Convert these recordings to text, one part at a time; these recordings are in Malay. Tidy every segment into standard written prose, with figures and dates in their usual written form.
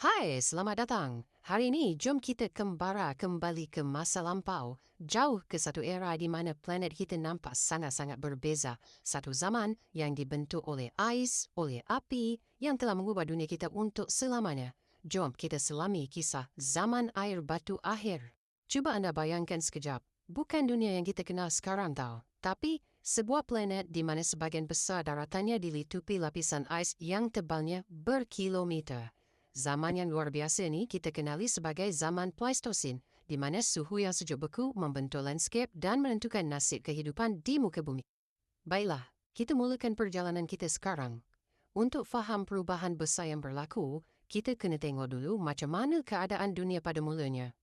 Hai, selamat datang. Hari ini, jom kita kembali ke masa lampau, jauh ke satu era di mana planet kita nampak sangat-sangat berbeza. Satu zaman yang dibentuk oleh ais, oleh api, yang telah mengubah dunia kita untuk selamanya. Jom kita selami kisah zaman air batu akhir. Cuba anda bayangkan sekejap, bukan dunia yang kita kenal sekarang tau, tapi sebuah planet di mana sebagian besar daratannya dilitupi lapisan ais yang tebalnya berkilometer. Zaman yang luar biasa ini kita kenali sebagai zaman Pleistosen, di mana suhu yang sejuk beku membentuk landscape dan menentukan nasib kehidupan di muka bumi. Baiklah, kita mulakan perjalanan kita sekarang. Untuk faham perubahan besar yang berlaku, kita kena tengok dulu macam mana keadaan dunia pada mulanya.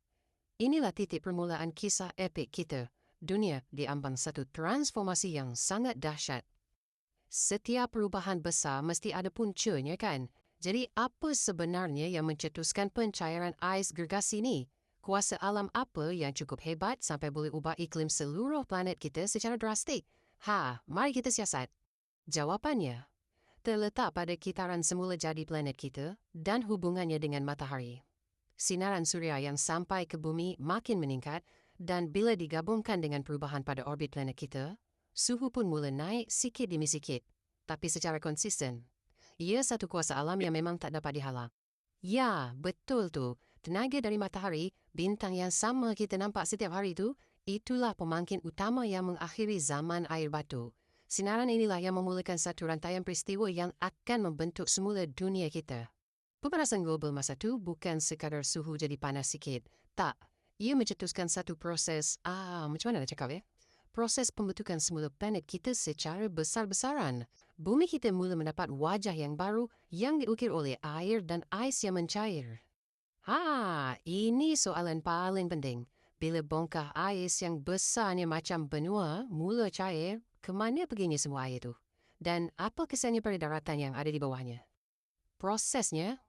Inilah titik permulaan kisah epik kita. Dunia diambang satu transformasi yang sangat dahsyat. Setiap perubahan besar mesti ada puncanya kan? Jadi apa sebenarnya yang mencetuskan pencairan ais gergasi ini? Kuasa alam apa yang cukup hebat sampai boleh ubah iklim seluruh planet kita secara drastik? Mari kita siasat. Jawapannya terletak pada kitaran semula jadi planet kita dan hubungannya dengan matahari. Sinaran surya yang sampai ke bumi makin meningkat dan bila digabungkan dengan perubahan pada orbit planet kita, suhu pun mula naik sikit demi sikit, tapi secara konsisten. Ia satu kuasa alam yang memang tak dapat dihalang. Ya, betul tu. Tenaga dari matahari, bintang yang sama kita nampak setiap hari tu, itulah pemangkin utama yang mengakhiri zaman air batu. Sinaran inilah yang memulakan satu rantaian peristiwa yang akan membentuk semula dunia kita. Pemanasan global masa tu bukan sekadar suhu jadi panas sikit. Tak, ia mencetuskan satu proses, macam mana nak cakap ya? Proses pembentukan semula planet kita secara besar-besaran. Bumi kita mula mendapat wajah yang baru yang diukir oleh air dan ais yang mencair. Ini soalan paling penting. Bila bongkah ais yang besarnya macam benua mula cair, ke mana perginya semua air itu? Dan apa kesannya pada daratan yang ada di bawahnya? Prosesnya,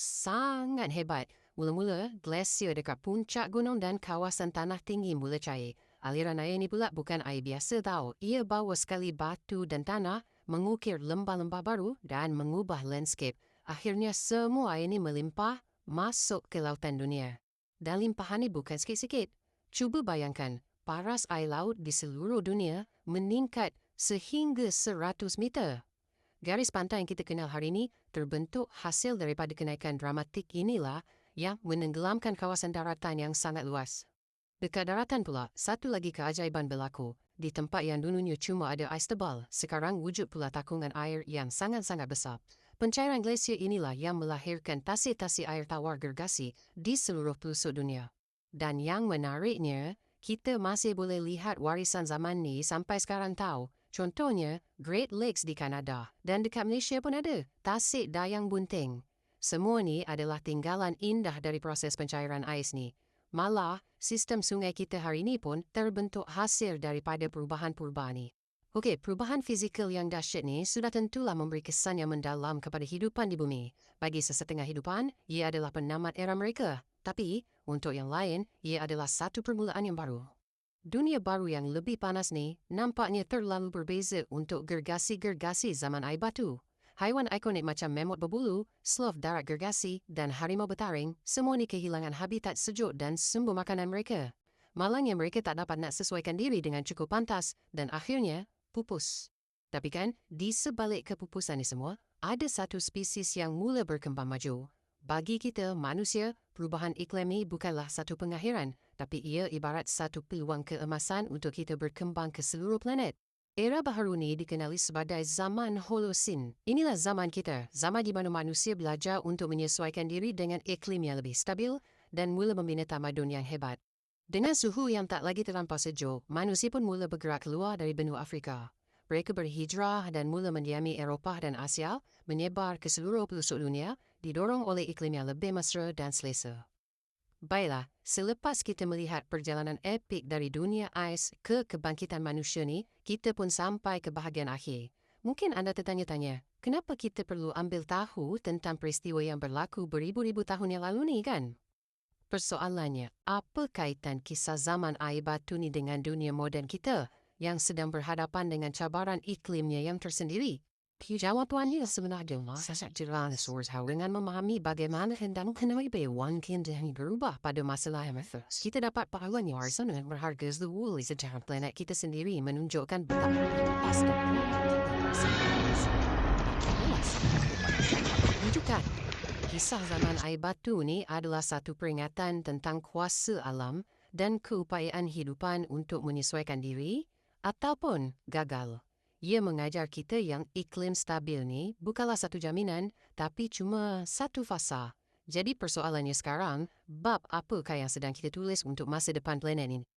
sangat hebat. Mula-mula, glasier dekat puncak gunung dan kawasan tanah tinggi mula cair. Aliran air ini pula bukan air biasa tau. Ia bawa sekali batu dan tanah, mengukir lembah-lembah baru dan mengubah landscape. Akhirnya semua air ini melimpah masuk ke lautan dunia. Dan limpahan ini bukan sikit-sikit. Cuba bayangkan, paras air laut di seluruh dunia meningkat sehingga 100 meter. Garis pantai yang kita kenal hari ini terbentuk hasil daripada kenaikan dramatik inilah yang menenggelamkan kawasan daratan yang sangat luas. Dekat daratan pula, satu lagi keajaiban berlaku. Di tempat yang dulunya cuma ada ais tebal, sekarang wujud pula takungan air yang sangat-sangat besar. Pencairan glasier inilah yang melahirkan tasik-tasik air tawar gergasi di seluruh pelosok dunia. Dan yang menariknya, kita masih boleh lihat warisan zaman ni sampai sekarang tahu. Contohnya, Great Lakes di Kanada dan dekat Malaysia pun ada, Tasik Dayang Bunting. Semua ni adalah tinggalan indah dari proses pencairan ais ni. Malah, sistem sungai kita hari ini pun terbentuk hasil daripada perubahan-perubahan ni. Okey, perubahan fizikal yang dahsyat ni sudah tentulah memberi kesan yang mendalam kepada hidupan di bumi. Bagi sesetengah hidupan, ia adalah penamat era mereka. Tapi, untuk yang lain, ia adalah satu permulaan yang baru. Dunia baru yang lebih panas ni nampaknya terlalu berbeza untuk gergasi-gergasi zaman air batu. Haiwan ikonik macam memot berbulu, sloth darat gergasi dan harimau bertaring semua ni kehilangan habitat sejuk dan sumber makanan mereka. Malangnya mereka tak dapat nak sesuaikan diri dengan cukup pantas dan akhirnya pupus. Tapi kan, di sebalik kepupusan ni semua, ada satu spesies yang mula berkembang maju. Bagi kita, manusia, perubahan iklim ini bukanlah satu pengakhiran, tapi ia ibarat satu peluang keemasan untuk kita berkembang ke seluruh planet. Era baharu ini dikenali sebagai zaman Holocene. Inilah zaman kita, zaman di mana manusia belajar untuk menyesuaikan diri dengan iklim yang lebih stabil dan mula membina tamadun yang hebat. Dengan suhu yang tak lagi terlampau sejuk, manusia pun mula bergerak keluar dari benua Afrika. Mereka berhijrah dan mula mendiami Eropah dan Asia, menyebar ke seluruh pelosok dunia, didorong oleh iklim yang lebih mesra dan selesa. Baiklah, selepas kita melihat perjalanan epik dari dunia ais ke kebangkitan manusia ni, kita pun sampai ke bahagian akhir. Mungkin anda tertanya-tanya, kenapa kita perlu ambil tahu tentang peristiwa yang berlaku beribu-ribu tahun yang lalu ni kan? Persoalannya, apa kaitan kisah zaman air batu ni dengan dunia moden kita yang sedang berhadapan dengan cabaran iklimnya yang tersendiri? Jawabannya sebenarnya sangat jelas dengan memahami bagaimana dan kenapa mungkin dan berubah pada masalah MFS. Kita dapat pahlawan yang yang berharga seluruh sejarah planet kita sendiri menunjukkan betapa pas dan menunjukkan kisah zaman air batu ini adalah satu peringatan tentang kuasa alam dan keupayaan hidupan untuk menyesuaikan diri ataupun gagal. Ia mengajar kita yang iklim stabil ni bukanlah satu jaminan, tapi cuma satu fasa. Jadi persoalannya sekarang, bab apakah yang sedang kita tulis untuk masa depan planet ini?